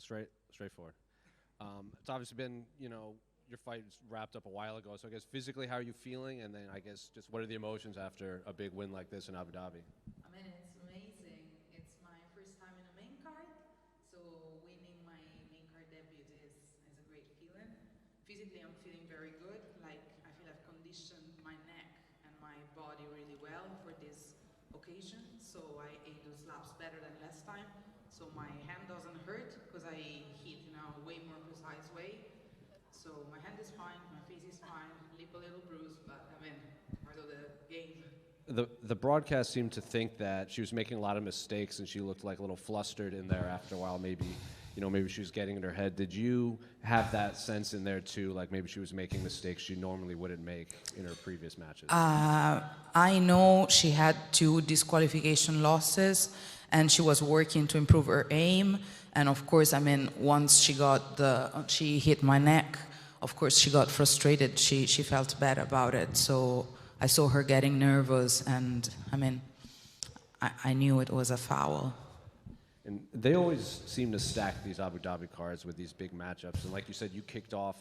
Straightforward. It's obviously been, your fight wrapped up a while ago. So I guess physically, how are you feeling? And then I guess just what are the emotions after a big win like this in Abu Dhabi? I mean, it's amazing. It's my first time in a main card, so winning my main card debut is a great feeling. Physically, I'm feeling very good. Like, I feel I've conditioned my neck and my body really well for this occasion. So I ate those slaps better than last time. So my hand doesn't hurt because I hit in a way more precise way. So my hand is fine, my face is fine, lip a little bruised, but I mean, part of the game. The broadcast seemed to think that she was making a lot of mistakes and she looked like a little flustered in there after a while. Maybe she was getting in her head. Did you have that sense in there too? Like maybe she was making mistakes she normally wouldn't make in her previous matches? I know she had 2 disqualification losses and she was working to improve her aim. And of course, I mean, once she hit my neck, of course, she got frustrated. She felt bad about it. So I saw her getting nervous, and I mean, I knew it was a foul. And they always seem to stack these Abu Dhabi cards with these big matchups. And like you said, you kicked off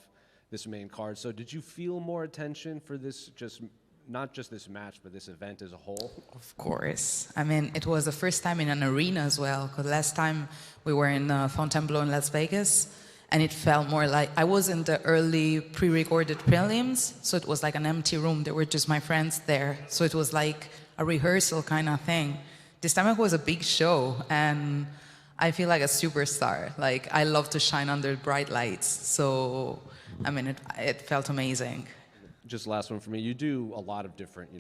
this main card. So did you feel more attention for this, not just this match, but this event as a whole? Of course. I mean, it was the first time in an arena as well, because last time we were in Fontainebleau in Las Vegas. And it felt more like I was in the early pre-recorded prelims, so it was like an empty room. There were just my friends there, so it was like a rehearsal kind of thing. This time it was a big show, and I feel like a superstar. Like I love to shine under bright lights, so I mean, it felt amazing. Just last one for me. You do a lot of different,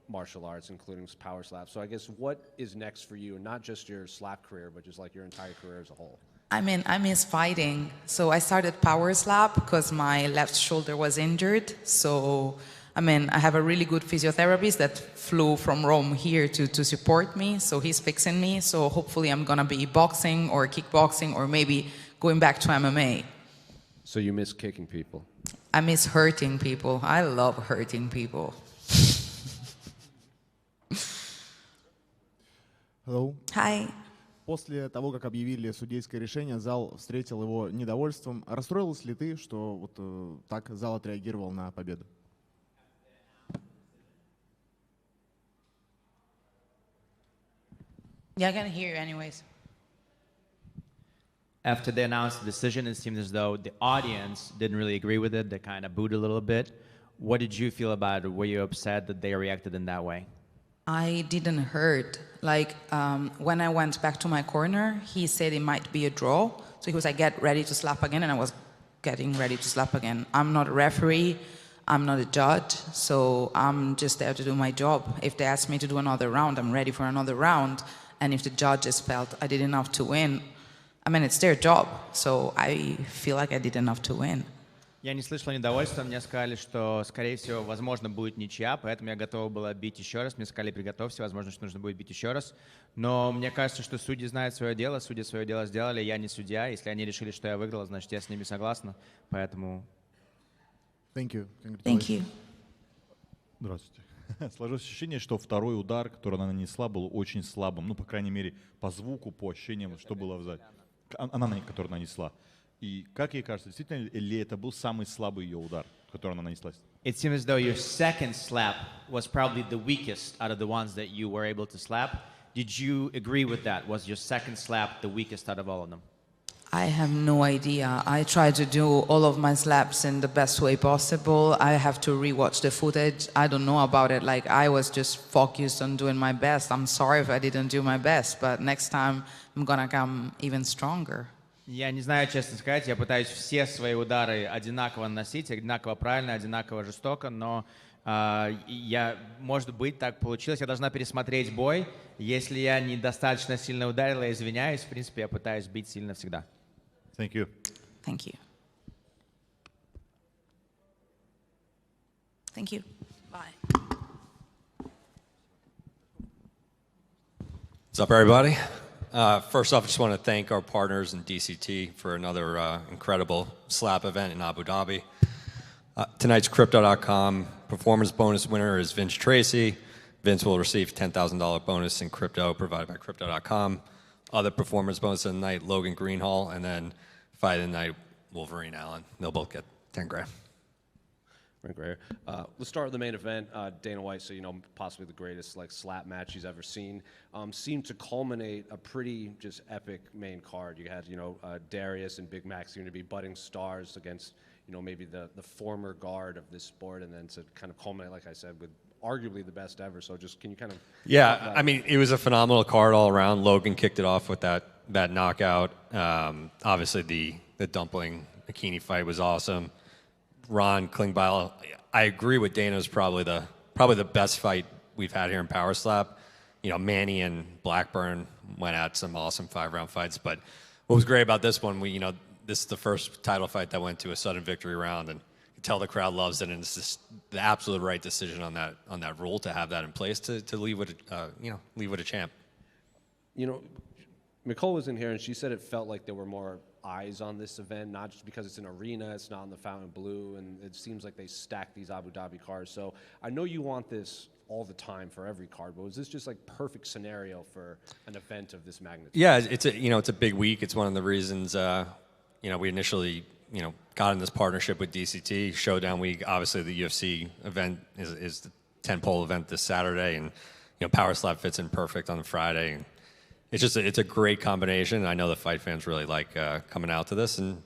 martial arts, including power slaps. So I guess what is next for you, not just your slap career, but just like your entire career as a whole? I mean, I miss fighting. So I started power slap because my left shoulder was injured. So, I mean, I have a really good physiotherapist that flew from Rome here to support me. So he's fixing me. So hopefully I'm going to be boxing or kickboxing or maybe going back to MMA. So you miss kicking people? I miss hurting people. I love hurting people. Hello. Hi. После того, как объявили судейское решение, зал встретил его недовольством. Расстроилась ли ты, что вот так зал отреагировал на победу? Yeah, I can hear you anyways. After they announced the decision, it seemed as though the audience didn't really agree with it. They kind of booed a little bit. What did you feel about it? Were you upset that they reacted in that way? I didn't hurt. Like, when I went back to my corner, he said it might be a draw. So he was like, get ready to slap again, and I was getting ready to slap again. I'm not a referee, I'm not a judge, so I'm just there to do my job. If they ask me to do another round, I'm ready for another round. And if the judges felt I did enough to win, I mean, it's their job, so I feel like I did enough to win. Я не слышала недовольства, мне сказали, что, скорее всего, возможно, будет ничья, поэтому я готова была бить еще раз. Мне сказали, приготовься, возможно, что нужно будет бить еще раз. Но мне кажется, что судьи знают свое дело, судьи свое дело сделали, я не судья. Если они решили, что я выиграла, значит, я с ними согласна, поэтому... Thank you. Thank you. Здравствуйте. Сложилось ощущение, что второй удар, который она нанесла, был очень слабым. Ну, по крайней мере, по звуку, по ощущениям, что было в зале. Она, которая нанесла. И как ей кажется, действительно ли это был самый слабый ее удар, который она нанесла? It seems as though your second slap was probably the weakest out of the ones that you were able to slap. Did you agree with that? Was your second slap the weakest out of all of them? I have no idea. I try to do all of my slaps in the best way possible. I have to rewatch the footage. I don't know about it. Like, I was just focused on doing my best. I'm sorry if I didn't do my best, but next time I'm gonna come even stronger. Я не знаю, честно сказать, я пытаюсь все свои удары одинаково наносить, одинаково правильно, одинаково жестоко, но может быть, так получилось. Я должна пересмотреть бой. Если я недостаточно сильно ударила, я извиняюсь. В принципе, я пытаюсь бить сильно всегда. Thank you. Thank you. Thank you. Bye. What's up, everybody? First off, I just want to thank our partners in DCT for another incredible slap event in Abu Dhabi. Tonight's Crypto.com performance bonus winner is Vince Tracy. Vince will receive $10,000 bonus in crypto provided by Crypto.com. Other performance bonus of the night, Logan Greenhall, and then fight of the night, Wolverine Allen. They'll both get 10 grand. Right, great. Let's start with the main event. Dana White, so possibly the greatest slap match he's ever seen, seemed to culminate a pretty just epic main card. You had Darius and Big Mac seem to be budding stars against maybe the former guard of this sport, and then to kind of culminate, like I said, with arguably the best ever. So just can you kind of Yeah, I mean, it was a phenomenal card all around. Logan kicked it off with that knockout. Obviously, the dumpling bikini fight was awesome. Ron Klingbeil, I agree with Dana, is probably the best fight we've had here in Power Slap. Manny and Blackburn went at some awesome 5-round fights, but what was great about this one, this is the first title fight that went to a sudden victory round, and you can tell the crowd loves it, and it's just the absolute right decision on that rule to have that in place to leave with a champ. Nicole was in here, and she said it felt like there were more eyes on this event, not just because it's an arena, it's not in the Fontainebleau, and it seems like they stack these Abu Dhabi cards. So I know you want this all the time for every card, but was this just perfect scenario for an event of this magnitude? Yeah, it's a big week. It's one of the reasons we initially got in this partnership with DCT. Showdown Week, obviously the UFC event is the 10-pole event this Saturday, and Power Slap fits in perfect on Friday. And it's a great combination. I know the fight fans really like coming out to this, and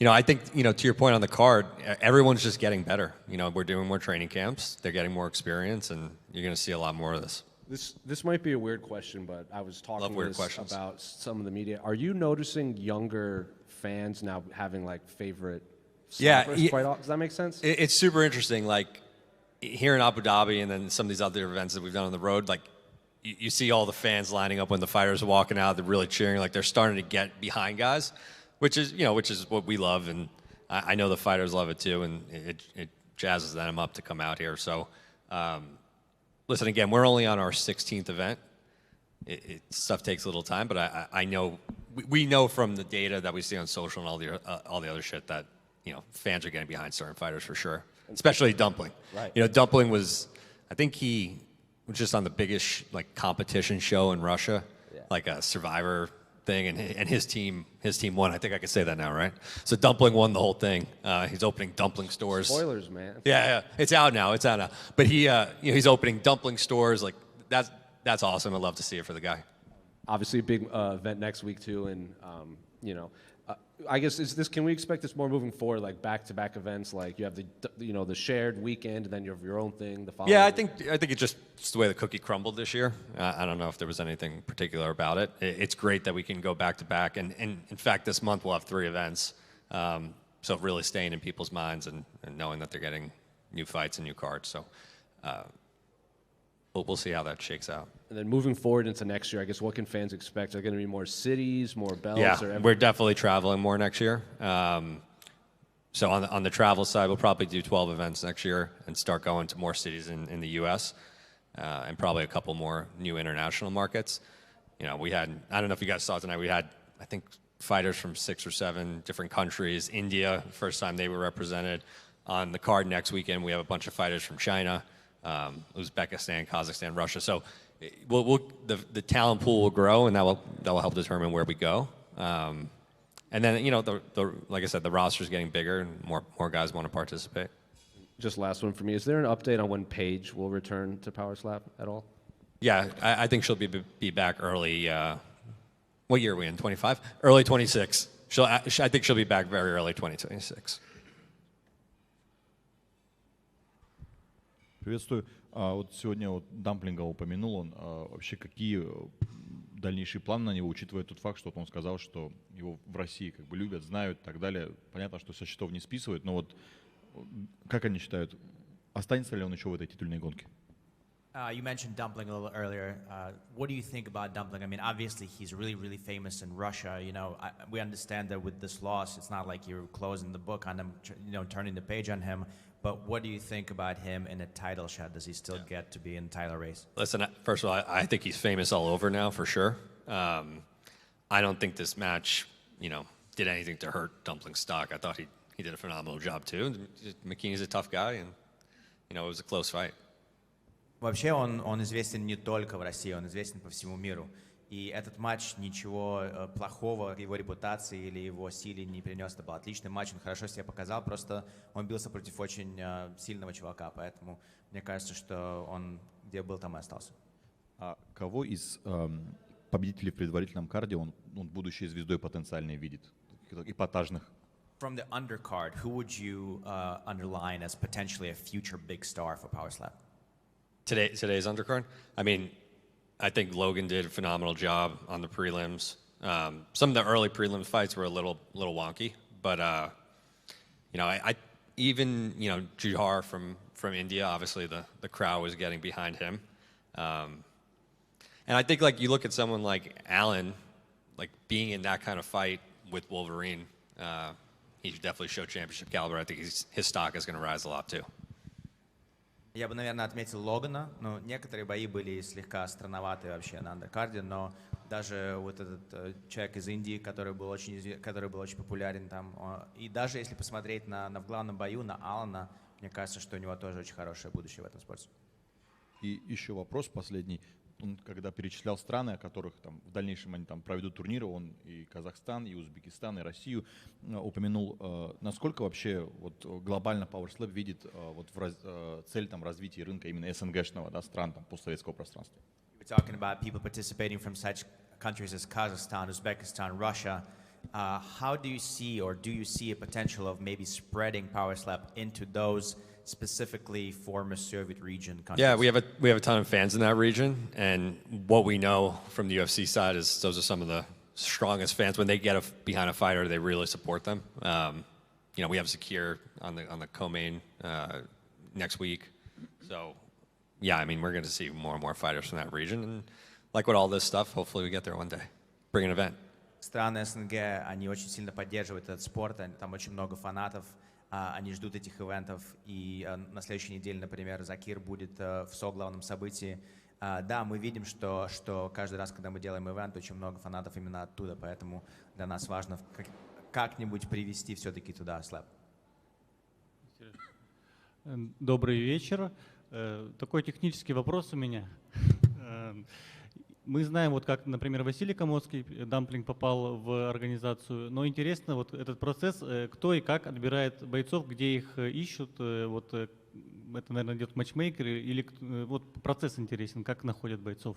I think to your point on the card, everyone's just getting better. We're doing more training camps, they're getting more experience, and you're going to see a lot more of this. This might be a weird question, but I was talking about some of the media. Are you noticing younger fans now having favorite slappers quite often? Does that make sense? It's super interesting. Here in Abu Dhabi, and then some of these other events that we've done on the road, you see all the fans lining up when the fighters are walking out. They're really cheering. They're starting to get behind guys, which is what we love, and I know the fighters love it too, and it jazzes them up to come out here. So, listen, again, we're only on our 16th event. Stuff takes a little time, but I know we know from the data that we see on social and all the other shit that fans are getting behind certain fighters for sure, especially Dumpling. Right. Dumpling I think he was just on the biggest competition show in Russia, like a Survivor thing, and his team won. I think I can say that now, right? So Dumpling won the whole thing. He's opening dumpling stores. Spoilers, man. Yeah, it's out now. But he's opening dumpling stores. That's awesome. I'd love to see it for the guy. Obviously, a big event next week too, and I guess can we expect this more moving forward, back-to-back events? You have the shared weekend, and then you have your own thing the following. Yeah, I think it's the way the cookie crumbled this year. I don't know if there was anything particular about it. It's great that we can go back-to-back, and in fact, this month we'll have 3 events. So really staying in people's minds and knowing that they're getting new fights and new cards. So we'll see how that shakes out. And then moving forward into next year, I guess what can fans expect? Are there going to be more cities, more belts? Yeah, we're definitely traveling more next year. So on the travel side, we'll probably do 12 events next year and start going to more cities in the U.S. And probably a couple more new international markets. We had, I don't know if you guys saw tonight, we had, I think, fighters from 6 or 7 different countries. India, first time they were represented. On the card next weekend, we have a bunch of fighters from China, Uzbekistan, Kazakhstan, Russia. So the talent pool will grow, and that will help determine where we go. And then like I said, the roster's getting bigger, and more guys want to participate. Just last one for me. Is there an update on when Paige will return to Power Slap at all? Yeah, I think she'll be back early. What year are we in? 25? Early 26. I think she'll be back very early 2026. Приветствую. Вот сегодня Дамплинга упомянул он. Вообще, какие дальнейшие планы на него, учитывая тот факт, что он сказал, что его в России любят, знают и так далее. Понятно, что со счетов не списывают, но как они считают, останется ли он еще в этой титульной гонке? You mentioned Dumpling a little earlier. What do you think about Dumpling? I mean, obviously he's really, really famous in Russia. We understand that with this loss, it's not like you're closing the book on him, turning the page on him. But what do you think about him in a title shot? Does he still get to be in the title race? Listen, first of all, I think he's famous all over now for sure. I don't think this match, did anything to hurt Dumpling's stock. I thought he did a phenomenal job too. McKinney's a tough guy, and it was a close fight. Вообще он известен не только в России, он известен по всему миру. И этот матч ничего плохого его репутации или его силе не принес. Это был отличный матч, он хорошо себя показал, просто он бился против очень сильного чувака, поэтому мне кажется, что он где был, там и остался. А кого из победителей в предварительном карде он будущей звездой потенциальной видит? Эпатажных. From the undercard, who would you underline as potentially a future big star for Power Slap? Today's undercard? I mean, I think Logan did a phenomenal job on the prelims. Some of the early prelim fights were a little wonky, but you know, I even Juhar from India. Obviously, the crowd was getting behind him, and I think like you look at someone like Allen, like being in that kind of fight with Wolverine, he definitely showed championship caliber. I think his stock is going to rise a lot too. Я бы, наверное, отметил Логана, но некоторые бои были слегка странноватые вообще на андеркарде, но даже вот этот человек из Индии, который был очень популярен там, и даже если посмотреть в главном бою на Алана, мне кажется, что у него тоже очень хорошее будущее в этом спорте. И еще вопрос последний. Он когда перечислял страны, о которых там, в дальнейшем они там проведут турниры, он и Казахстан, и Узбекистан, и Россию упомянул, насколько вообще вот глобально Power Slap видит вот цель там, развития рынка именно СНГшного, да, стран там, постсоветского пространства. We're talking about people participating from such countries as Kazakhstan, Uzbekistan, Russia. How do you see, or do you see a potential of maybe spreading Power Slap into those specifically former Soviet region countries? Yeah, we have a ton of fans in that region, and what we know from the UFC side is those are some of the strongest fans. When they get behind a fighter, they really support them. We have Zakir on the co-main next week, so yeah, I mean we're going to see more and more fighters from that region, and like with all this stuff, hopefully we get there one day. Bring an event. Страны СНГ, они очень сильно поддерживают этот спорт, там очень много фанатов. Они ждут этих ивентов, и на следующей неделе, например, Закир будет в главном событии. Да, мы видим, что каждый раз, когда мы делаем ивент, очень много фанатов именно оттуда, поэтому для нас важно как-нибудь привести все-таки туда слэп. Добрый вечер. Такой технический вопрос у меня. Мы знаем, вот как, например, Василий Комодский, Дамплинг, попал в организацию, но интересно вот этот процесс, кто и как отбирает бойцов, где их ищут, вот это, наверное, идет матчмейкер, или вот процесс интересен, как находят бойцов.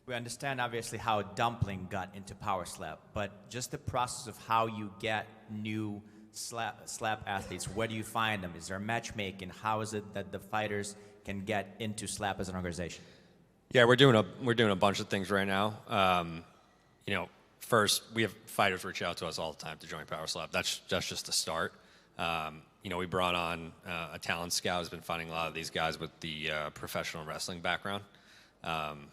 We understand obviously how Dumpling got into Power Slap, but just the process of how you get new slap athletes, where do you find them? Is there matchmaking? How is it that the fighters can get into slap as an organization? Yeah, we're doing a bunch of things right now. First we have fighters reach out to us all the time to join Power Slap. That's just the start. We brought on a talent scout who's been finding a lot of these guys with the professional wrestling background. And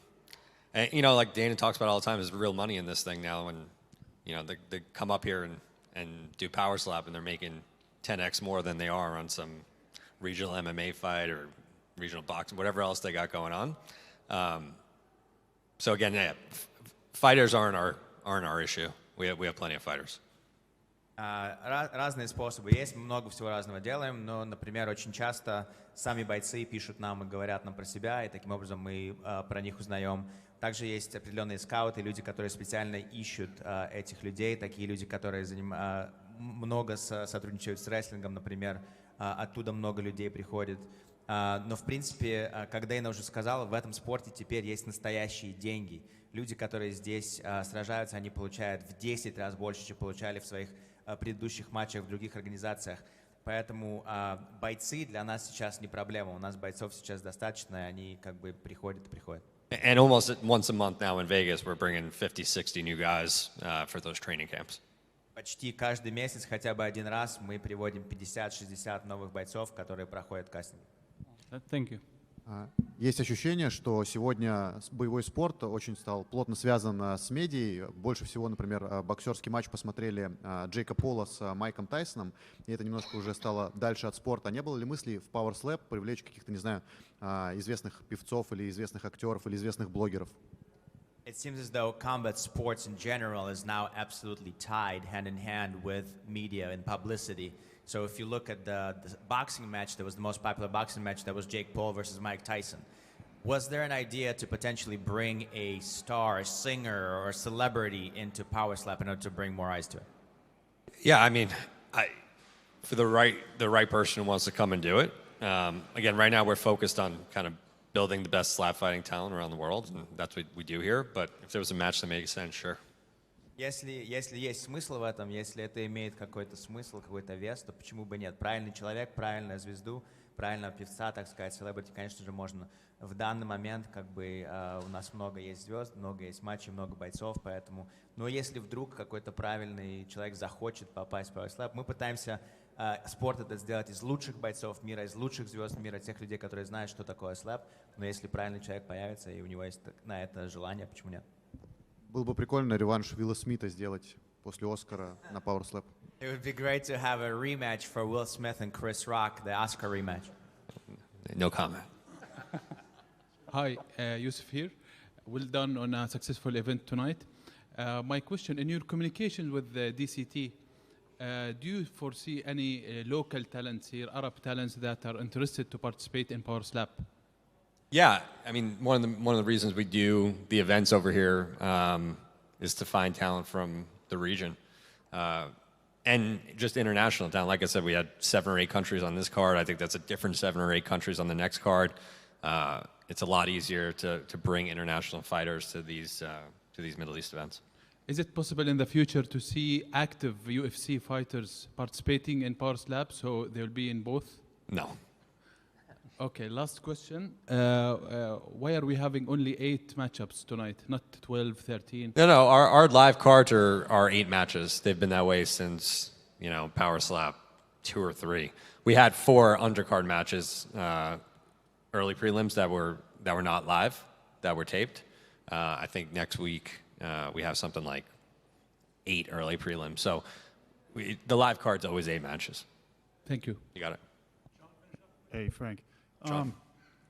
like Dana talks about all the time, there's real money in this thing now. And they come up here and do Power Slap, and they're making 10x more than they are on some regional MMA fight or regional boxing, whatever else they got going on. So again, yeah, fighters aren't our issue. We have plenty of fighters. Разные способы есть, мы много всего разного делаем, но, например, очень часто сами бойцы пишут нам и говорят нам про себя, и таким образом мы про них узнаем. Также есть определенные скауты, люди, которые специально ищут этих людей, такие люди, которые много сотрудничают с рестлингом, например, оттуда много людей приходит. Но, в принципе, как Дэйна уже сказала, в этом спорте теперь есть настоящие деньги. Люди, которые здесь сражаются, они получают в 10 раз больше, чем получали в своих предыдущих матчах в других организациях. Поэтому бойцы для нас сейчас не проблема. У нас бойцов сейчас достаточно, и они как бы приходят и приходят. And almost once a month now in Vegas, we're bringing 50-60 new guys for those training camps. Почти каждый месяц, хотя бы один раз, мы приводим 50-60 новых бойцов, которые проходят кастинг. Thank you. Есть ощущение, что сегодня боевой спорт очень стал плотно связан с медией. Больше всего, например, боксерский матч посмотрели Джейка Пола с Майком Тайсоном, и это немножко уже стало дальше от спорта. Не было ли мысли в Power Slap привлечь каких-то, не знаю, известных певцов или известных актеров или известных блогеров? It seems as though combat sports in general is now absolutely tied hand in hand with media and publicity. So if you look at the boxing match, that was the most popular boxing match, that was Jake Paul versus Mike Tyson. Was there an idea to potentially bring a star, a singer, or a celebrity into Power Slap in order to bring more eyes to it? Yeah, I mean, for the right person who wants to come and do it. Again, right now we're focused on kind of building the best slap fighting talent around the world, and that's what we do here. But if there was a match that makes sense, sure. Если есть смысл в этом, если это имеет какой-то смысл, какой-то вес, то почему бы нет? Правильный человек, правильную звезду, правильного певца, так сказать, селебрити, конечно же, можно. В данный момент как бы у нас много есть звезд, много есть матчей, много бойцов, поэтому... Но если вдруг какой-то правильный человек захочет попасть в Power Slap, мы пытаемся спорт это сделать из лучших бойцов мира, из лучших звезд мира, тех людей, которые знают, что такое слэп. Но если правильный человек появится и у него есть на это желание, почему нет? Было бы прикольно реванш Уилла Смита сделать после Оскара на Power Slap. It would be great to have a rematch for Will Smith and Chris Rock, the Oscar rematch. No comment. Hi, Yusuf here. Well done on a successful event tonight. My question, in your communication with the DCT, do you foresee any local talents here, Arab talents that are interested to participate in Power Slap? Yeah, I mean, one of the reasons we do the events over here is to find talent from the region. And just international talent. Like I said, we had 7 or 8 countries on this card. I think that's a different 7 or 8 countries on the next card. It's a lot easier to bring international fighters to these Middle East events. Is it possible in the future to see active UFC fighters participating in Power Slap, so they'll be in both? No. Okay, last question. Why are we having only 8 matchups tonight, not 12, 13? No. Our live cards are 8 matches. They've been that way since Power Slap 2 or 3. We had 4 undercard matches, early prelims that were not live, that were taped. I think next week we have something like 8 early prelims. So the live card's always 8 matches. Thank you. You got it. Hey, Frank.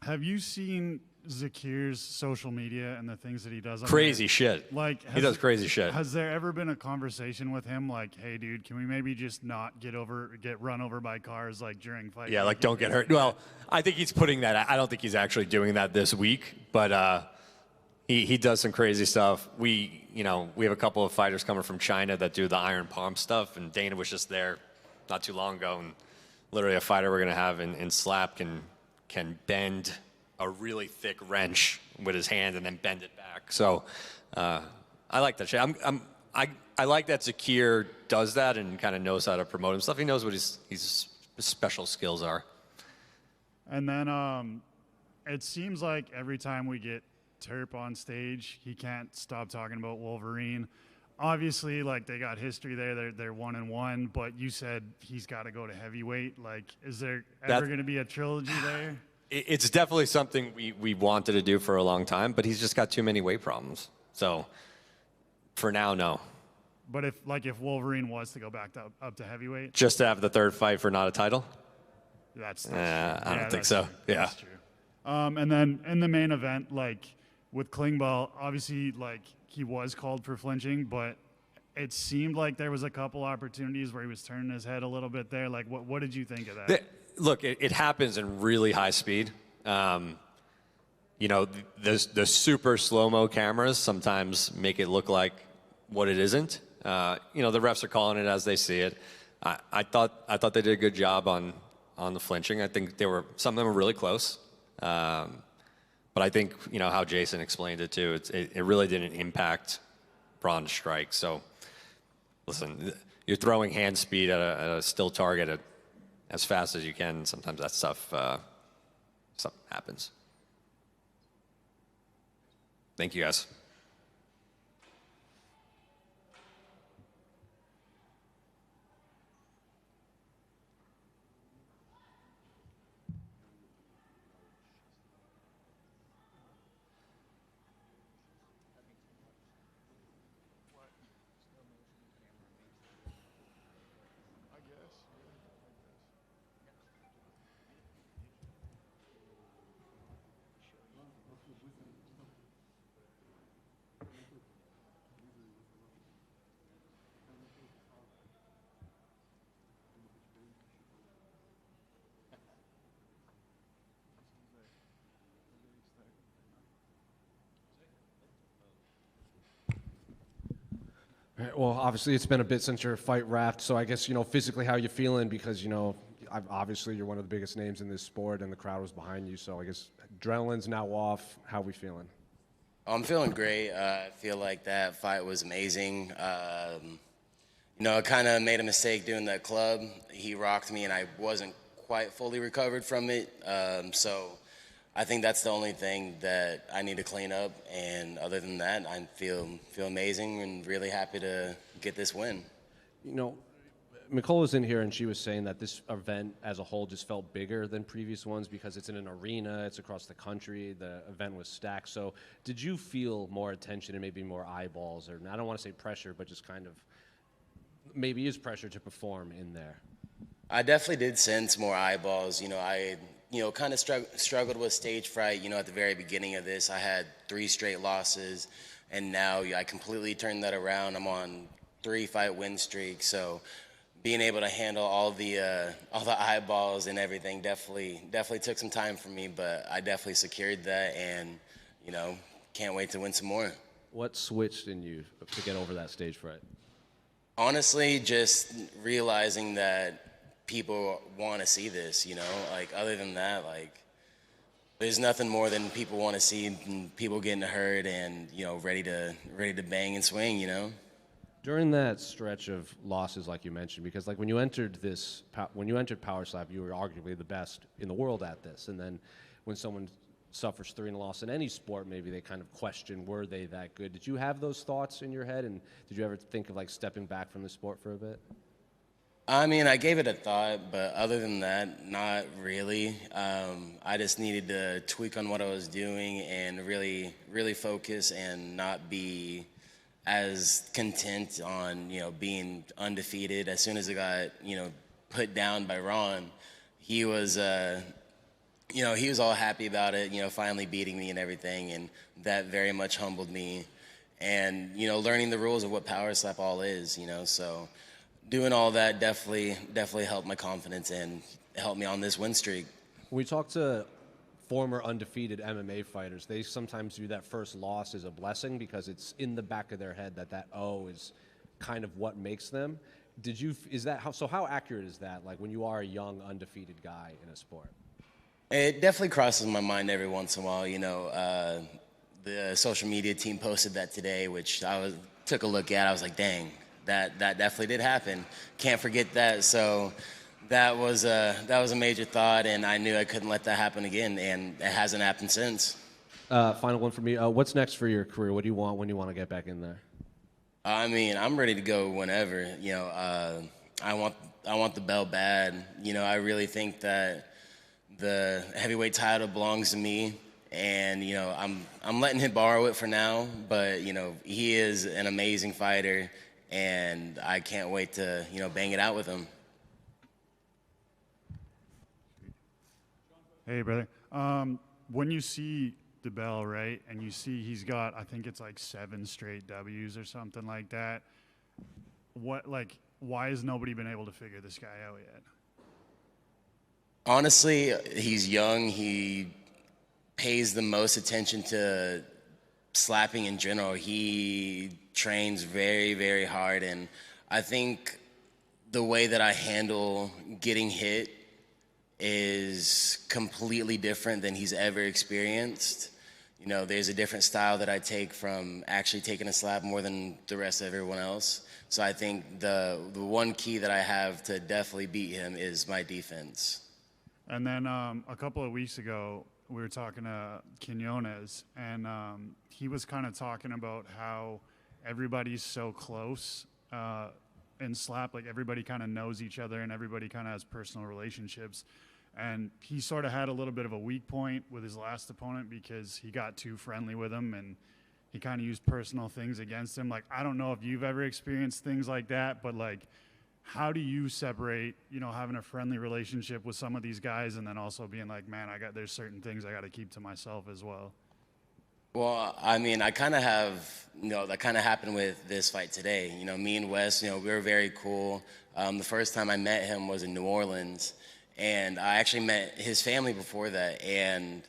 Have you seen Zakir's social media and the things that he does on Crazy there? shit. Like, He does crazy shit. Has there ever been a conversation with him like, hey, dude, can we maybe just not get run over by cars like during fight? Yeah, like don't get hurt. Well, I think he's putting that. I don't think he's actually doing that this week, but he does some crazy stuff. We have a couple of fighters coming from China that do the iron palm stuff, and Dana was just there not too long ago, and literally a fighter we're gonna have in Slap can bend a really thick wrench with his hand and then bend it back. So I like that shit. I like that Zakir does that and kind of knows how to promote himself. He knows what his special skills are. And then it seems like every time we get Terp on stage, he can't stop talking about Wolverine. Obviously, like they got history there. They're 1-1, but you said he's got to go to heavyweight. Like, is there ever going to be a trilogy there? It's definitely something we wanted to do for a long time, but he's just got too many weight problems. So for now, no. But if Wolverine was to go back up to heavyweight, Just to have the 3rd fight for not a title? that's I don't think so. True. Yeah. That's true. And then in the main event, like with Klingbeil, obviously, like he was called for flinching, but it seemed like there was a couple opportunities where he was turning his head a little bit there. Like, what did you think of that? Look, it happens in really high speed. The super slow-mo cameras sometimes make it look like what it isn't. The refs are calling it as they see it. I thought they did a good job on the flinching. I think some of them were really close. But I think, how Jason explained it too, it really didn't impact Braun's strike. So, listen, you're throwing hand speed at a still target as fast as you can. Sometimes that stuff happens. Thank you, guys. Right, well, obviously it's been a bit since your fight wrapped, so I guess, physically how you feeling because, obviously you're one of the biggest names in this sport and the crowd was behind you, so I guess adrenaline's now off. How we feeling? I'm feeling great. I feel like that fight was amazing. I kind of made a mistake doing that club. He rocked me, and I wasn't quite fully recovered from it. So I think that's the only thing that I need to clean up. And other than that, I feel amazing and really happy to get this win. Nicole was in here and she was saying that this event as a whole just felt bigger than previous ones because it's in an arena, it's across the country, the event was stacked. So did you feel more attention and maybe more eyeballs, or I don't want to say pressure, but just kind of maybe is pressure to perform in there? I definitely did sense more eyeballs. I kind of struggled with stage fright. At the very beginning of this, I had 3 straight losses, and now I completely turned that around. I'm on 3-fight win streak, so being able to handle all the eyeballs and everything definitely took some time for me, but I definitely secured that, and can't wait to win some more. What switched in you to get over that stage fright? Honestly, just realizing that people want to see this, other than that, there's nothing more than people want to see people getting hurt and, ready to bang and swing, During that stretch of losses, like you mentioned, because when you entered Power Slap, you were arguably the best in the world at this, and then when someone suffers 3 in a loss in any sport, maybe they kind of question, were they that good? Did you have those thoughts in your head, and did you ever think of stepping back from the sport for a bit? I mean, I gave it a thought, but other than that, not really. I just needed to tweak on what I was doing and really, really focus and not be as content on, being undefeated. As soon as I got, put down by Ron, he was, he was all happy about it, finally beating me and everything, and that very much humbled me. And, learning the rules of what Power Slap all is, so doing all that definitely helped my confidence and helped me on this win streak. When we talk to former undefeated MMA fighters, they sometimes view that first loss as a blessing because it's in the back of their head that O is kind of what makes them. How accurate is that, when you are a young undefeated guy in a sport? It definitely crosses my mind every once in a while. The social media team posted that today, which took a look at. I was like, dang, that definitely did happen. Can't forget that. So that was a major thought, and I knew I couldn't let that happen again, and it hasn't happened since. Final one for me. What's next for your career? What do you want when you want to get back in there? I mean, I'm ready to go whenever. I want the belt bad. I really think that the heavyweight title belongs to me, and I'm letting him borrow it for now. But he is an amazing fighter, and I can't wait to bang it out with him. Hey, brother. When you see DeBell, right, and you see he's got, I think it's 7 straight W's or something like that, why has nobody been able to figure this guy out yet? Honestly, he's young. He pays the most attention to slapping in general. He trains very, very hard, and I think the way that I handle getting hit is completely different than he's ever experienced. There's a different style that I take from actually taking a slap more than the rest of everyone else. So I think the one key that I have to definitely beat him is my defense. And then a couple of weeks ago, we were talking to Quinones, and he was kind of talking about how everybody's so close in slap, everybody kind of knows each other and everybody kind of has personal relationships. And he sort of had a little bit of a weak point with his last opponent because he got too friendly with him and he kind of used personal things against him. I don't know if you've ever experienced things like that, but how do you separate, having a friendly relationship with some of these guys and then also being man, there's certain things I got to keep to myself as well? Well, I mean, I kind of have, that kind of happened with this fight today. Me and Wes, we were very cool. The first time I met him was in New Orleans, and I actually met his family before that. And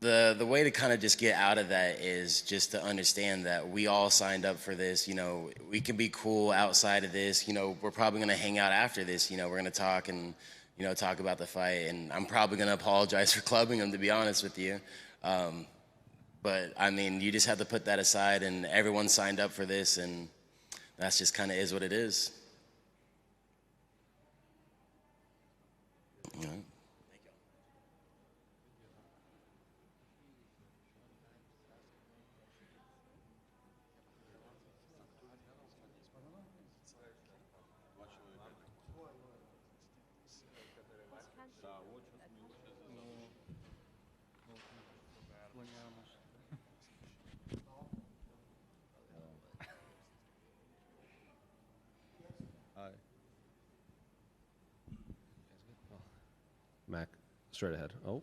the way to kind of just get out of that is just to understand that we all signed up for this. You know, we can be cool outside of this. You know, we're probably going to hang out after this. You know, we're going to talk and, you know, talk about the fight. And I'm probably going to apologize for clubbing him, to be honest with you. But, I mean, you just have to put that aside, and everyone signed up for this, and that's just kind of is what it is. You know? Mac, straight ahead. Oh.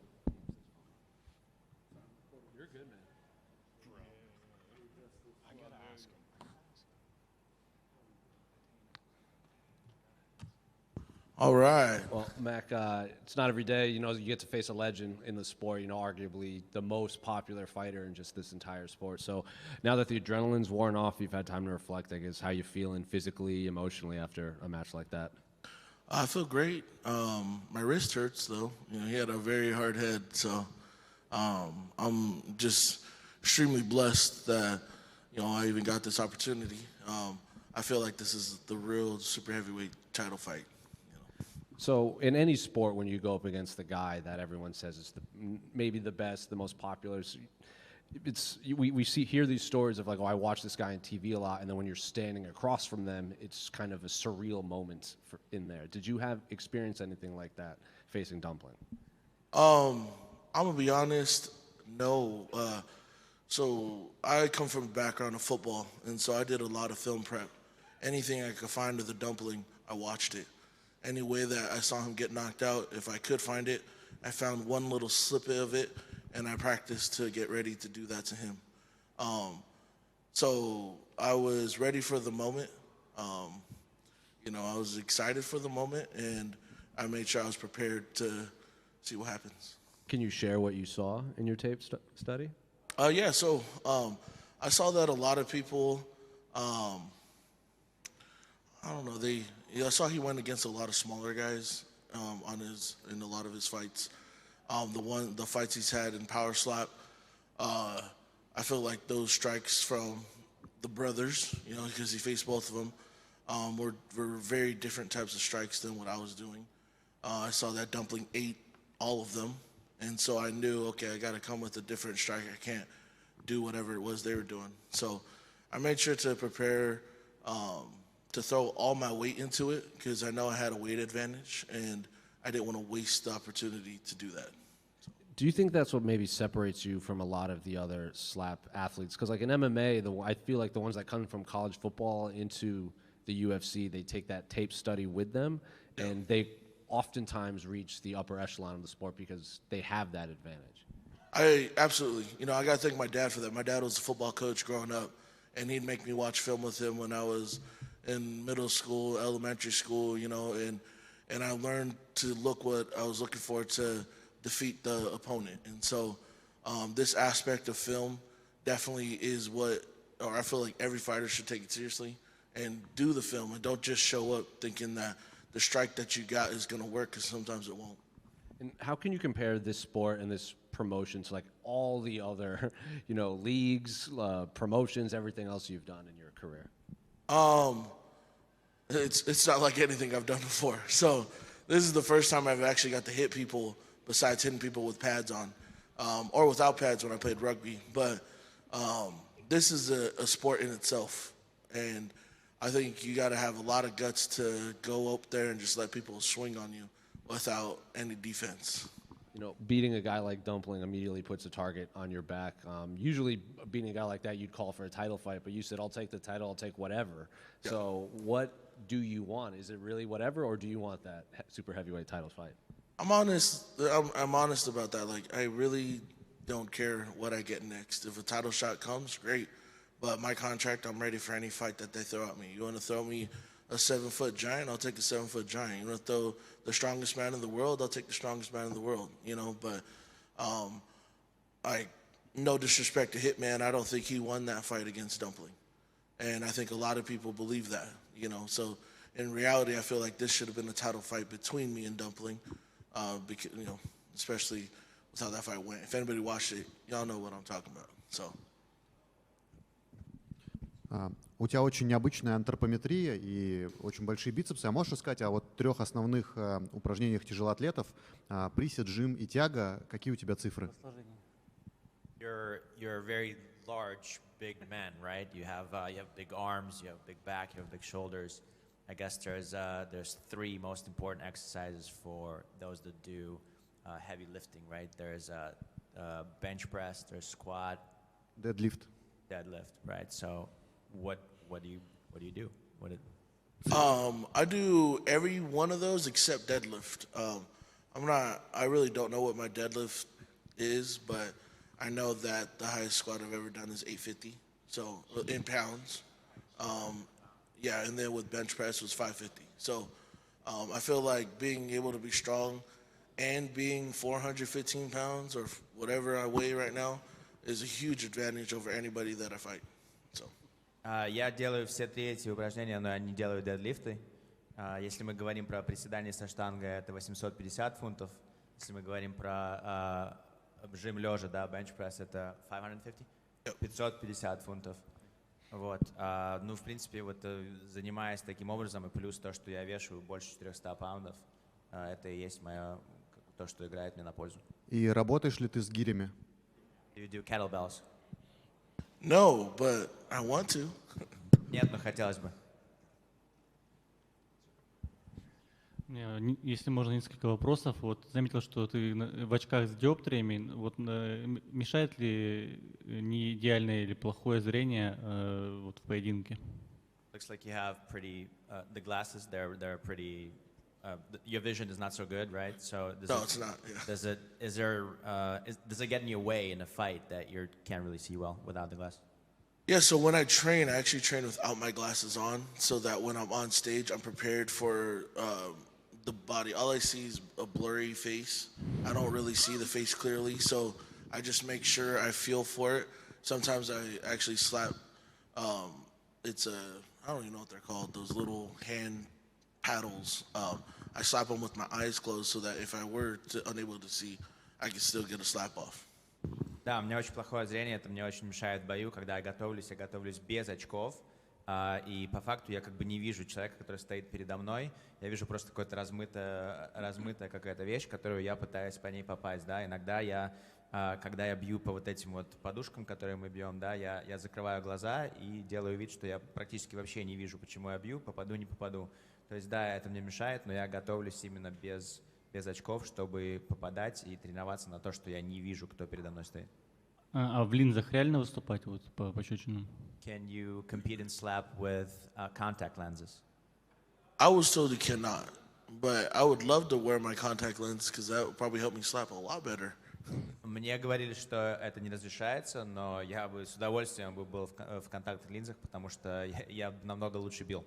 All right. Well, Mac, it's not every day, you know, you get to face a legend in the sport, you know, arguably the most popular fighter in just this entire sport. So now that the adrenaline's worn off, you've had time to reflect, I guess, how you feeling physically, emotionally after a match like that? I feel great. My wrist hurts, though. You know, he had a very hard head, so I'm just extremely blessed that, you know, I even got this opportunity. I feel like this is the real super heavyweight title fight. So in any sport, when you go up against the guy that everyone says is maybe the best, the most popular, we hear these stories of like, oh, I watch this guy on TV a lot, and then when you're standing across from them, it's kind of a surreal moment in there. Did you have experienced anything like that facing Dumpling? I'm gonna be honest, no. So I come from a background of football, and so I did a lot of film prep. Anything I could find of the Dumpling, I watched it. Any way that I saw him get knocked out, if I could find it, I found one little snippet of it, and I practiced to get ready to do that to him. So I was ready for the moment. You know, I was excited for the moment, and I made sure I was prepared to see what happens. Can you share what you saw in your tape study? Yeah, so I saw that a lot of people, I don't know, I saw he went against a lot of smaller guys in a lot of his fights. The fights he's had in Power Slap, I feel like those strikes from the brothers, you know, because he faced both of them, were very different types of strikes than what I was doing. I saw that Dumpling ate all of them, and so I knew, okay, I got to come with a different strike. I can't do whatever it was they were doing. So I made sure to prepare to throw all my weight into it because I know I had a weight advantage, and I didn't want to waste the opportunity to do that. Do you think that's what maybe separates you from a lot of the other slap athletes? Because like in MMA, I feel like the ones that come from college football into the UFC, they take that tape study with them, and they oftentimes reach the upper echelon of the sport because they have that advantage. Absolutely. You know, I got to thank my dad for that. My dad was a football coach growing up, and he'd make me watch film with him when I was in middle school, elementary school, you know, and I learned to look what I was looking for to defeat the opponent. And so this aspect of film definitely is or I feel like every fighter should take it seriously and do the film and don't just show up thinking that the strike that you got is going to work, because sometimes it won't. And how can you compare this sport and this promotion to like all the other, you know, leagues, promotions, everything else you've done in your career? It's not like anything I've done before. So this is the first time I've actually got to hit people besides hitting people with pads on, or without pads when I played rugby. But this is a sport in itself, and I think you got to have a lot of guts to go up there and just let people swing on you without any defense. You know, beating a guy like Dumpling immediately puts a target on your back. Usually beating a guy like that, you'd call for a title fight, but you said, I'll take the title, I'll take whatever. Yeah. So what do you want? Is it really whatever, or do you want that super heavyweight title fight? I'm honest. I'm honest about that. Like, I really don't care what I get next. If a title shot comes, great. But my contract, I'm ready for any fight that they throw at me. You want to throw me a 7-foot giant, I'll take the 7-foot giant. You want to throw the strongest man in the world, I'll take the strongest man in the world. You know, but like, no disrespect to Hitman, I don't think he won that fight against Dumpling. And I think a lot of people believe that, you know. So in reality, I feel like this should have been a title fight between me and Dumpling, because, you know, especially with how that fight went. If anybody watched it, y'all know what I'm talking about. So. У тебя очень необычная антропометрия и очень большие бицепсы. А можешь рассказать о вот 3 основных упражнениях тяжелоатлетов: присед, жим и тяга? Какие у тебя цифры? You're a very large, big man, right? You have big arms, you have big back, you have big shoulders. I guess there's 3 most important exercises for those that do heavy lifting, right? There's bench press, there's squat, Deadlift. right? So what do you do? I do every one of those except deadlift. I really don't know what my deadlift is, but I know that the highest squat I've ever done is 850, so in pounds. Yeah, and then with bench press was 550. So I feel like being able to be strong and being 415 pounds or whatever I weigh right now is a huge advantage over anybody that I fight. So. Я делаю все 3 эти упражнения, но я не делаю дедлифты. Если мы говорим про приседание со штангой, это 850 фунтов. Если мы говорим про жим лежа, да, bench press, это 550 фунтов. Вот. Ну, в принципе, вот занимаясь таким образом, и плюс то, что я вешаю больше 400 паундов, это и есть то, что играет мне на пользу. И работаешь ли ты с гирями? Do you do kettlebells? No, but I want to. Нет, но хотелось бы. Если можно, несколько вопросов. Вот заметил, что ты в очках с диоптриями. Вот мешает ли не идеальное или плохое зрение вот в поединке? Looks like you have pretty the glasses. They're pretty. Your vision is not so good, right? So it's not. Yeah. Does it get in your way in a fight that you can't really see well without the glasses? Yeah, so when I train, I actually train without my glasses on, so that when I'm on stage, I'm prepared for the body. All I see is a blurry face. I don't really see the face clearly, so I just make sure I feel for it. Sometimes I actually slap. I don't even know what they're called. Those little hand paddles. I slap them with my eyes closed, so that if I were unable to see, I can still get a slap off. Да, у меня очень плохое зрение, это мне очень мешает в бою, когда я готовлюсь без очков, и по факту я как бы не вижу человека, который стоит передо мной, я вижу просто какая-то размытая какая-то вещь, которую я пытаюсь по ней попасть, да, иногда когда я бью по вот этим вот подушкам, которые мы бьем, да, я закрываю глаза и делаю вид, что я практически вообще не вижу, почему я бью, попаду, не попаду, то есть да, это мне мешает, но я готовлюсь именно без очков, чтобы попадать и тренироваться на то, что я не вижу, кто передо мной стоит. А в линзах реально выступать вот по пощечинам? Can you compete in slap with contact lenses? I was told you cannot, but I would love to wear my contact lens because that would probably help me slap a lot better. Мне говорили, что это не разрешается, но я бы с удовольствием был в контактных линзах, потому что я намного лучше бил.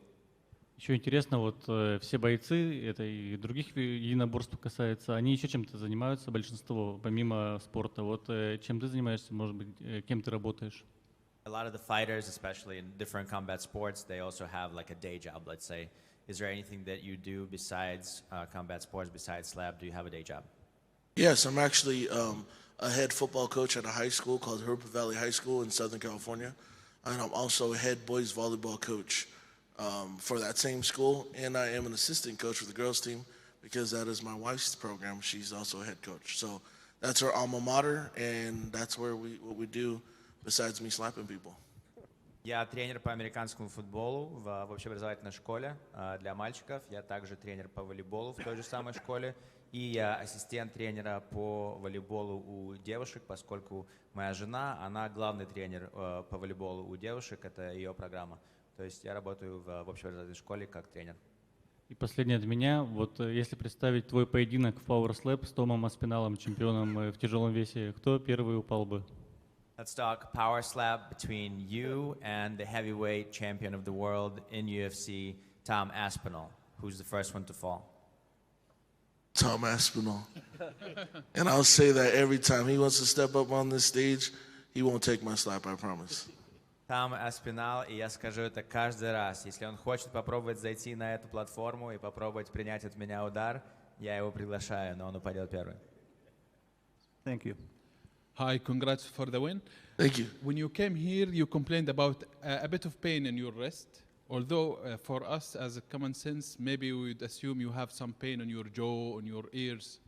Еще интересно, вот все бойцы, это и других единоборств касается, они еще чем-то занимаются, большинство, помимо спорта. Вот чем ты занимаешься, может быть, кем ты работаешь? A lot of the fighters, especially in different combat sports, they also have like a day job, let's say. Is there anything that you do besides combat sports, besides slap? Do you have a day job? Yes, I'm actually a head football coach at a high school called Herb Valley High School in Southern California. And I'm also a head boys volleyball coach for that same school, and I am an assistant coach for the girls team because that is my wife's program. She's also a head coach, so that's her alma mater, and that's what we do besides me slapping people. Я тренер по американскому футболу в общеобразовательной школе для мальчиков. Я также тренер по волейболу в той же самой школе. И я ассистент тренера по волейболу у девушек, поскольку моя жена, она главный тренер по волейболу у девушек, это ее программа. То есть я работаю в общеобразовательной школе как тренер. И последнее от меня. Вот если представить твой поединок в Power Slap с Томом Аспиналом, чемпионом в тяжелом весе, кто первый упал бы? Let's talk power slap between you and the heavyweight champion of the world in UFC, Tom Aspinall. Who's the first one to fall? Tom Aspinall. And I'll say that every time he wants to step up on this stage, he won't take my slap, I promise. Там Аспинал, и я скажу это каждый раз. Если он хочет попробовать зайти на эту платформу и попробовать принять от меня удар, я его приглашаю, но он упадет первый. Thank you. Hi, congrats for the win. Thank you. When you came here, you complained about a bit of pain in your wrist. Although for us, as a common sense, maybe we would assume you have some pain on your jaw, on your ears.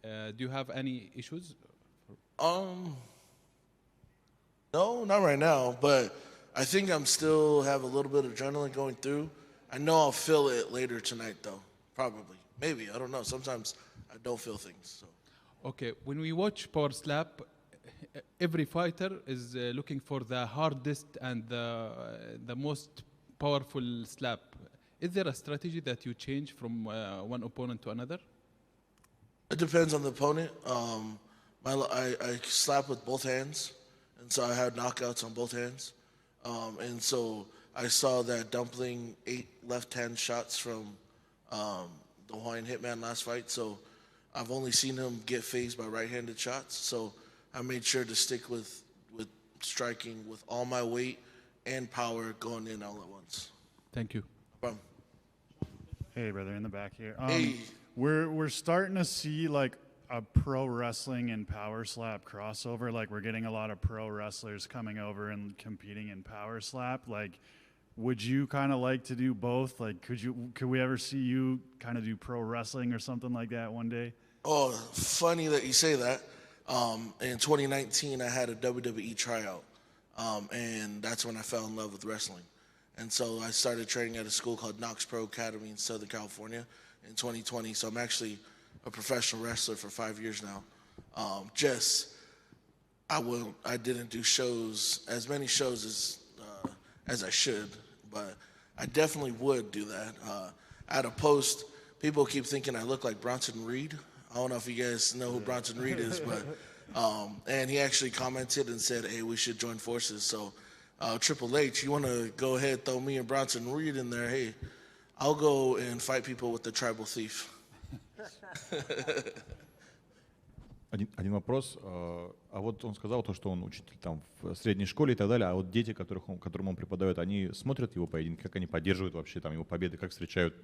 Do you have any issues? No, not right now, but I think I'm still have a little bit of adrenaline going through. I know I'll feel it later tonight, though. Probably. Maybe. I don't know. Sometimes I don't feel things. So. Okay, when we watch Power Slap, every fighter is looking for the hardest and the most powerful slap. Is there a strategy that you change from one opponent to another? It depends on the opponent. I slap with both hands, and so I had knockouts on both hands. And so I saw that Dumpling 8 left-hand shots from the Hawaiian Hitman last fight. So I've only seen him get phased by right-handed shots. So I made sure to stick with striking with all my weight and power going in all at once. Thank you. No problem. Hey, brother, in the back here. Hey. We're starting to see like a pro wrestling and power slap crossover. Like we're getting a lot of pro wrestlers coming over and competing in power slap. Like, would you kind of like to do both? Like, could we ever see you kind of do pro wrestling or something like that one day? Oh, funny that you say that. In 2019, I had a WWE tryout, and that's when I fell in love with wrestling. And so I started training at a school called Knox Pro Academy in Southern California in 2020. So I'm actually a professional wrestler for 5 years now. I didn't do as many shows as I should, but I definitely would do that. I had a post. People keep thinking I look like Bronson Reed. I don't know if you guys know who Bronson Reed is, but and he actually commented and said, "Hey, we should join forces." So Triple H, you want to go ahead, throw me and Bronson Reed in there? Hey, I'll go and fight people with the tribal thief. Один вопрос. А вот он сказал то, что он учитель там в средней школе и так далее, а вот дети, которым он преподает, они смотрят его поединки, как они поддерживают вообще там его победы, как встречают?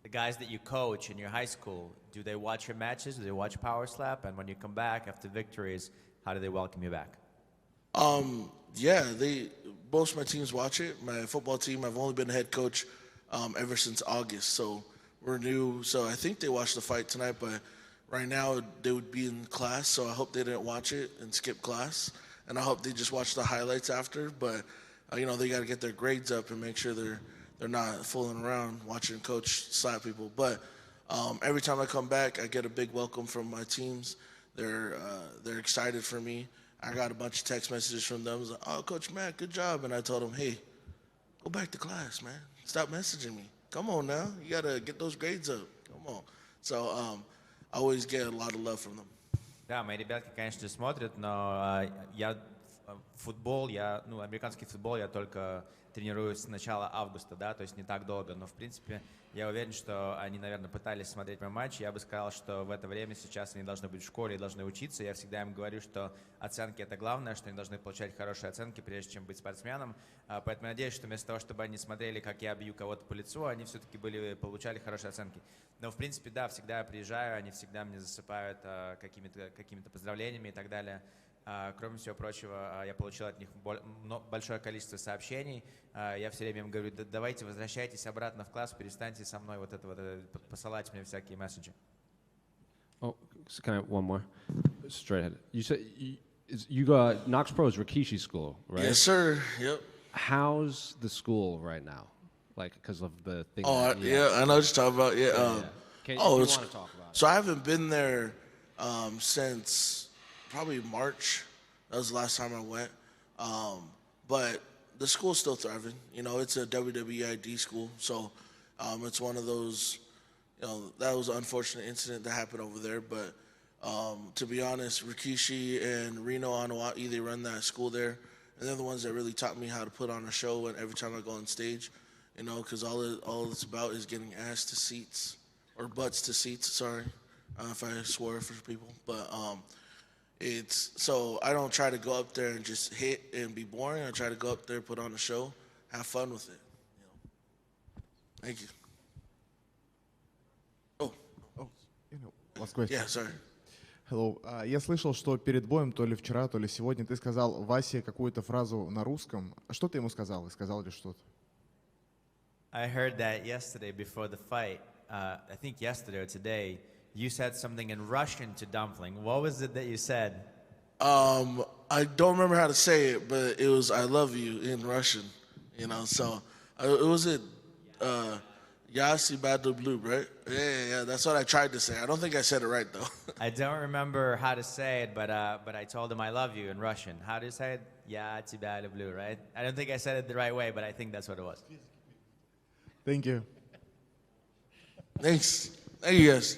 The guys that you coach in your high school, do they watch your matches? Do they watch Power Slap? And when you come back after victories, how do they welcome you back? Yeah, most of my teams watch it. My football team, I've only been head coach ever since August, so we're new. So I think they watched the fight tonight, but right now they would be in class, so I hope they didn't watch it and skip class. And I hope they just watch the highlights after. But they got to get their grades up and make sure they're not fooling around watching coach slap people. But every time I come back, I get a big welcome from my teams. They're excited for me. I got a bunch of text messages from them. Like, "Oh, Coach Matt, good job." And I told them, "Hey, go back to class, man. Stop messaging me. Come on now. You got to get those grades up. Come on." So I always get a lot of love from them. Да, мои ребятки, конечно, смотрят, но американский футбол я только тренируюсь с начала августа, да, то есть не так долго, но в принципе я уверен, что они, наверное, пытались смотреть мой матч. Я бы сказал, что в это время сейчас они должны быть в школе и должны учиться. Я всегда им говорю, что оценки — это главное, что они должны получать хорошие оценки, прежде чем быть спортсменом. Поэтому я надеюсь, что вместо того, чтобы они смотрели, как я бью кого-то по лицу, они все-таки получали хорошие оценки. Но в принципе, да, всегда я приезжаю, они всегда мне засыпают какими-то поздравлениями и так далее. Кроме всего прочего, я получил от них большое количество сообщений. Я все время им говорю: давайте возвращайтесь обратно в класс, перестаньте со мной посылать мне всякие месседжи. Oh, so can I have one more? Straight ahead. You said you got Knox Pro is Rikishi school, right? Yes, sir. Yep. How's the school right now? Like, because of the thing. Oh, yeah, I know what you're talking about. Yeah. If you want to talk about it. So I haven't been there since probably March. That was the last time I went. But the school's still thriving. It's a WWID school. So it's one of those, that was an unfortunate incident that happened over there. But to be honest, Rikishi and Reno Anua'i, they run that school there. And they're the ones that really taught me how to put on a show and every time I go on stage. Because all it's about is getting ass to seats, or butts to seats, sorry. if I swear for people, but it's so I don't try to go up there and just hit and be boring. I try to go up there, put on a show, have fun with it. Thank you. Last question. Yeah, sorry. Hello. Я слышал, что перед боем, то ли вчера, то ли сегодня, ты сказал Васе какую-то фразу на русском. А что ты ему сказал? И сказал ли что-то? I heard that yesterday before the fight. I think yesterday or today, you said something in Russian to Dumpling. What was it that you said? I don't remember how to say it, but it was "I love you" in Russian. So it was Yasi Blue, right? Yeah. That's what I tried to say. I don't think I said it right though. I don't remember how to say it, but I told him I love you in Russian. How do you say it? Yeah, тебя люблю, right? I don't think I said it the right way, but I think that's what it was. Thank you. Thanks. Thank you guys.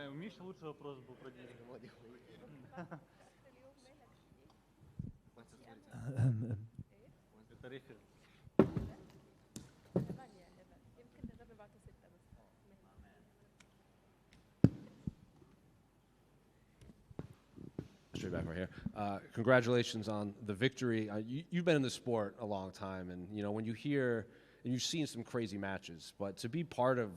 У Миши лучший вопрос был про деньги. Это рефер. Straight back right here. Congratulations on the victory. You've been in the sport a long time, and when you hear and you've seen some crazy matches, but to be part of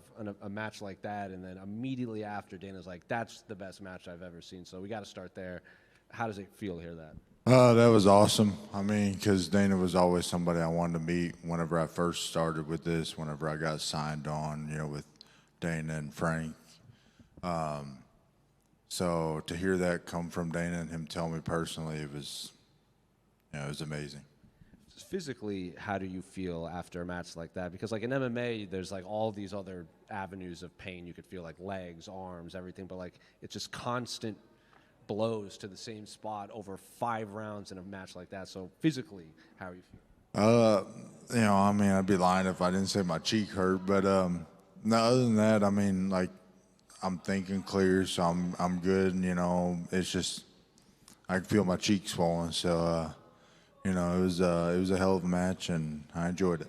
a match like that, and then immediately after, Dana's like, "That's the best match I've ever seen." So we got to start there. How does it feel to hear that? That was awesome. I mean, because Dana was always somebody I wanted to meet whenever I first started with this, whenever I got signed on, with Dana and Frank. So to hear that come from Dana and him tell me personally, it was amazing. Physically, how do you feel after a match like that? Because like in MMA, there's like all these other avenues of pain you could feel, like legs, arms, everything, but like it's just constant blows to the same spot over 5 rounds in a match like that. So physically, how are you feeling? I mean, I'd be lying if I didn't say my cheek hurt, but no, other than that, I mean, like I'm thinking clear, so I'm good. It's just I can feel my cheek swollen, so it was a hell of a match, and I enjoyed it.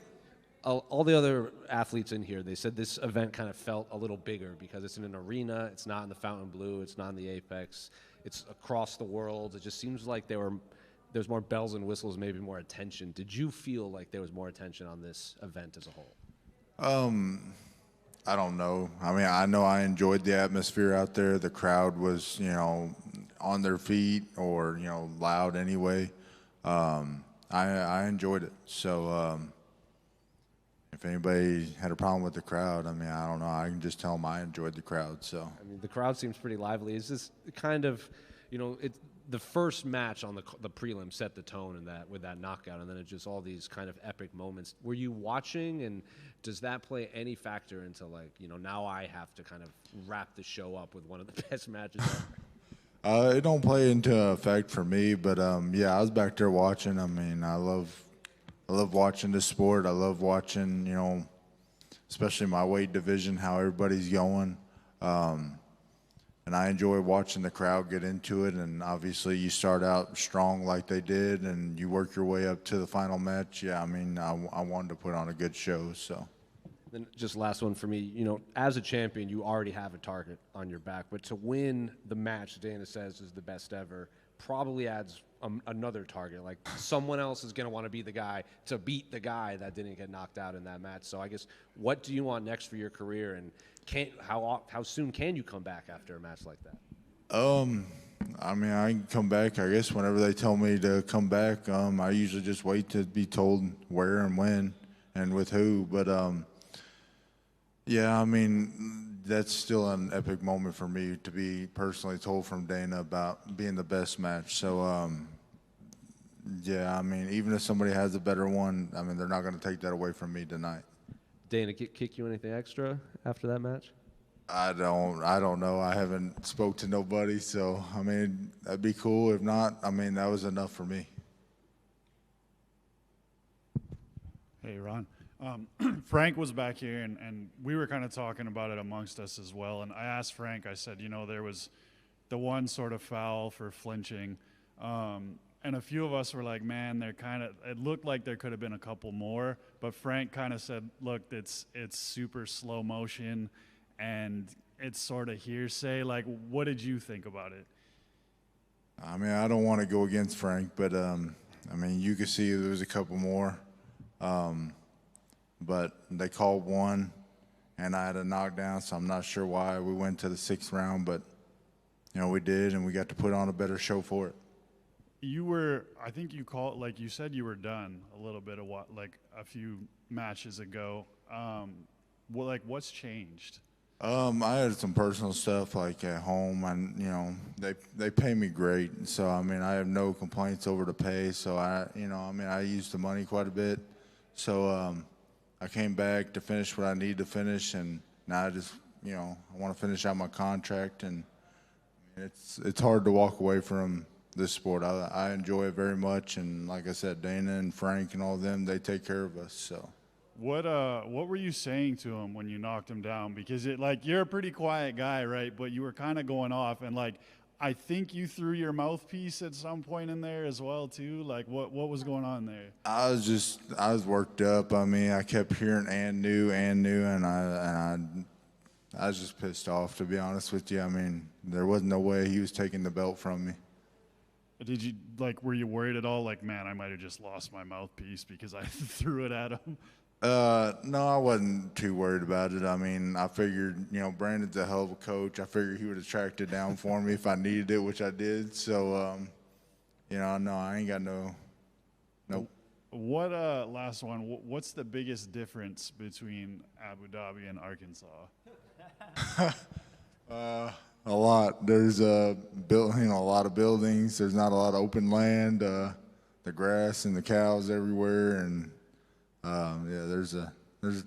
All the other athletes in here, they said this event kind of felt a little bigger because it's in an arena, it's not in the Fountain Blue, it's not in the Apex, it's across the world. It just seems like there's more bells and whistles, maybe more attention. Did you feel like there was more attention on this event as a whole? I don't know. I mean, I know I enjoyed the atmosphere out there. The crowd was, on their feet or, loud anyway. I enjoyed it. So if anybody had a problem with the crowd, I mean, I don't know. I can just tell them I enjoyed the crowd. So I mean, the crowd seems pretty lively. Is this kind of, it's the first match on the prelim set the tone with that knockout, and then it's just all these kind of epic moments. Were you watching, and does that play any factor into like, now I have to kind of wrap the show up with one of the best matches ever? It don't play into effect for me, but yeah, I was back there watching. I mean, I love watching this sport. I love watching, especially my weight division, how everybody's going. And I enjoy watching the crowd get into it. And obviously, you start out strong like they did, and you work your way up to the final match. Yeah, I mean, I wanted to put on a good show. So. Then just last one for me. As a champion, you already have a target on your back, but to win the match, Dana says is the best ever, probably adds another target. Like someone else is going to want to be the guy to beat the guy that didn't get knocked out in that match. So I guess what do you want next for your career, and how soon can you come back after a match like that? I mean, I can come back, I guess, whenever they tell me to come back. I usually just wait to be told where and when and with who. But yeah, I mean, that's still an epic moment for me to be personally told from Dana about being the best match. So, yeah, I mean, even if somebody has a better one, I mean, they're not going to take that away from me tonight. Dana, kick you anything extra after that match? I don't know. I haven't spoke to nobody, so I mean, that'd be cool. If not, I mean, that was enough for me. Hey, Ron. Frank was back here, and we were kind of talking about it amongst us as well. And I asked Frank, I said, you know, there was the one sort of foul for flinching. And a few of us were like, man, it looked like there could have been a couple more. But Frank kind of said, look, it's super slow motion and it's sort of hearsay. Like, what did you think about it? I mean, I don't want to go against Frank, but I mean, you could see there was a couple more. But they called one, and I had a knockdown, so I'm not sure why we went to the 6th round, but you know, we did, and we got to put on a better show for it. I think you called, like you said, you were done a little bit of like a few matches ago. What's changed? I had some personal stuff like at home, and you know, they pay me great, so I mean, I have no complaints over the pay. So I used the money quite a bit. So I came back to finish what I need to finish, and now I just, you know, I want to finish out my contract, and it's hard to walk away from this sport. I enjoy it very much, and like I said, Dana and Frank and all of them, they take care of us. So. What were you saying to him when you knocked him down? Because you're a pretty quiet guy, right? But you were kind of going off, and I think you threw your mouthpiece at some point in there as well too. Like what was going on there? I was worked up. I mean, I kept hearing and new, and I was just pissed off, to be honest with you. I mean, there wasn't no way he was taking the belt from me. Did you were you worried at all? Like, man, I might have just lost my mouthpiece because I threw it at him. No, I wasn't too worried about it. I mean, I figured, you know, Brandon's a hell of a coach. I figured he would have tracked it down for me if I needed it, which I did. So, you know, no, I ain't got nope. What last one? What's the biggest difference between Abu Dhabi and Arkansas? A lot. There's a lot of buildings. There's not a lot of open land. The grass and the cows everywhere, and yeah, there's a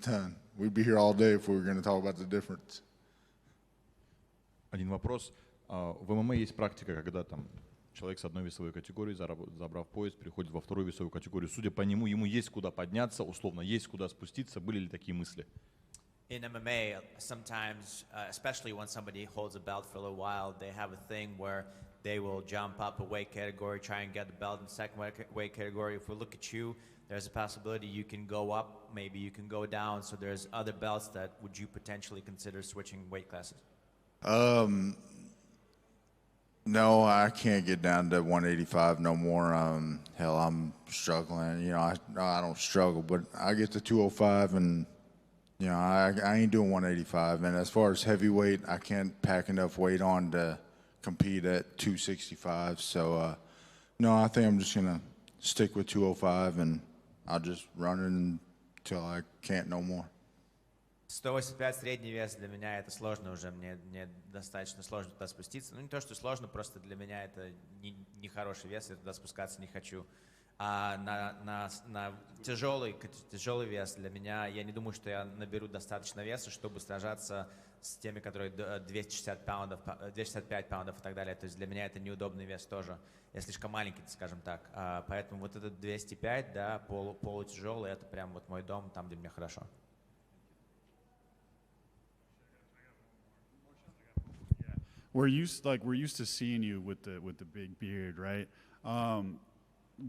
ton. We'd be here all day if we were going to talk about the difference. Один вопрос. В ММА есть практика, когда там человек с одной весовой категории, забрав пояс, переходит во вторую весовую категорию. Судя по нему, ему есть куда подняться, условно, есть куда спуститься. Были ли такие мысли? In MMA, sometimes, especially when somebody holds a belt for a little while, they have a thing where they will jump up a weight category, try and get the belt in the second weight category. If we look at you, there's a possibility you can go up, maybe you can go down. So there's other belts that would you potentially consider switching weight classes? No, I can't get down to 185 no more. Hell, I'm struggling. You know, I don't struggle, but I get to 205, and you know, I ain't doing 185. And as far as heavyweight, I can't pack enough weight on to compete at 265. So, no, I think I'm just gonna stick with 205, and I'll just run it until I can't no more. 185 средний вес для меня это сложно уже, мне достаточно сложно туда спуститься. Ну не то, что сложно, просто для меня это не хороший вес, я туда спускаться не хочу. А на тяжелый вес для меня, я не думаю, что я наберу достаточно веса, чтобы сражаться с теми, которые 265 паундов и так далее. То есть для меня это неудобный вес тоже. Я слишком маленький, скажем так. Поэтому вот этот 205, да, полутяжелый, это прям вот мой дом, там, где мне хорошо. We're used to seeing you with the big beard, right?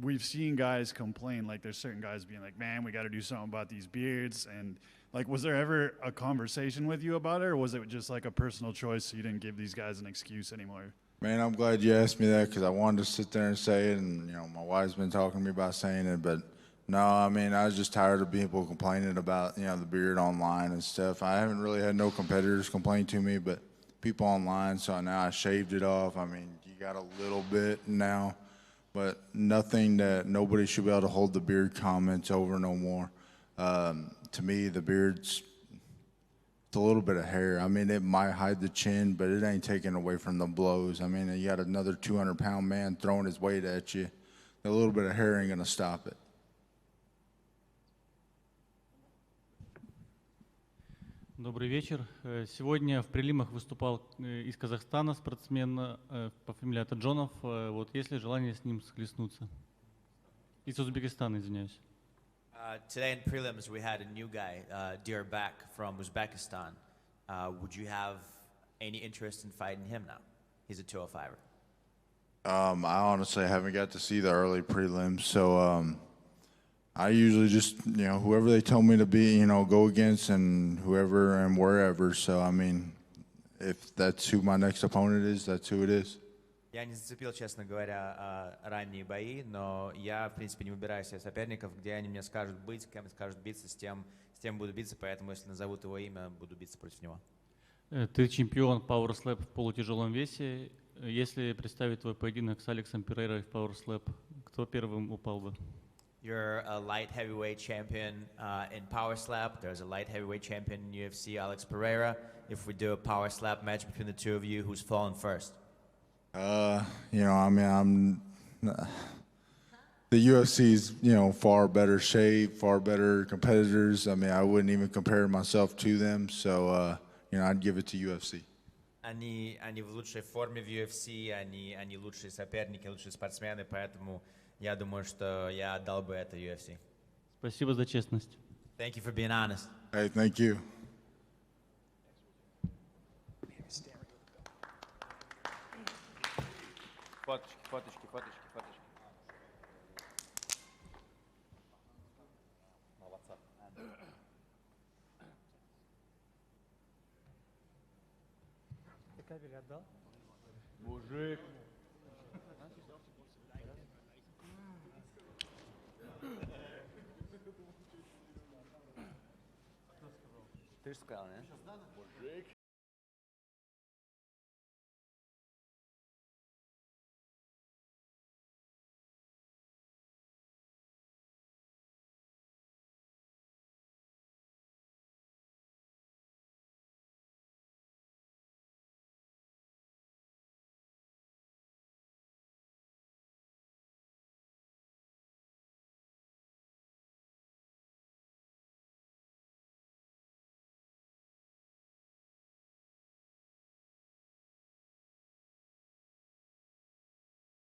We've seen guys complain, like there's certain guys being like, man, we got to do something about these beards. And like, was there ever a conversation with you about it, or was it just like a personal choice so you didn't give these guys an excuse anymore? Man, I'm glad you asked me that, because I wanted to sit there and say it, and you know, my wife's been talking to me about saying it, but no, I mean, I was just tired of people complaining about, you know, the beard online and stuff. I haven't really had no competitors complain to me, but people online, so now I shaved it off. I mean, you got a little bit now, but nothing that nobody should be able to hold the beard comments over no more. To me, the beard's it's a little bit of hair. I mean, it might hide the chin, but it ain't taking away from the blows. I mean, you got another 200-pound man throwing his weight at you. A little bit of hair ain't gonna stop it. Добрый вечер. Сегодня в прелимах выступал из Казахстана спортсмен по фамилии Таджонов. Вот есть ли желание с ним схлестнуться? Из Узбекистана, извиняюсь. Today in prelims, we had a new guy, Dirbak from Uzbekistan. Would you have any interest in fighting him now? He's a 205er. I honestly haven't got to see the early prelims, so I usually just, whoever they tell me to be, go against, and whoever and wherever. So, I mean, if that's who my next opponent is, that's who it is. Я не зацепил, честно говоря, ранние бои, но я, в принципе, не выбираю себе соперников, где они мне скажут быть, с кем скажут биться, с тем буду биться, поэтому если назовут его имя, буду биться против него. Ты чемпион Power Slap в полутяжелом весе. Если представить твой поединок с Алексом Перейрой в Power Slap, кто первым упал бы? You're a light heavyweight champion in Power Slap. There's a light heavyweight champion in UFC, Alex Pereira. If we do a Power Slap match between the two of you, who's falling first? I mean, the UFC's, far better shape, far better competitors. I mean, I wouldn't even compare myself to them. So, I'd give it to UFC. Они в лучшей форме в UFC, они лучшие соперники, лучшие спортсмены, поэтому я думаю, что я отдал бы это UFC. Спасибо за честность. Thank you for being honest. Hey, thank you. Фоточки. Мужик. Ты же сказал, нет?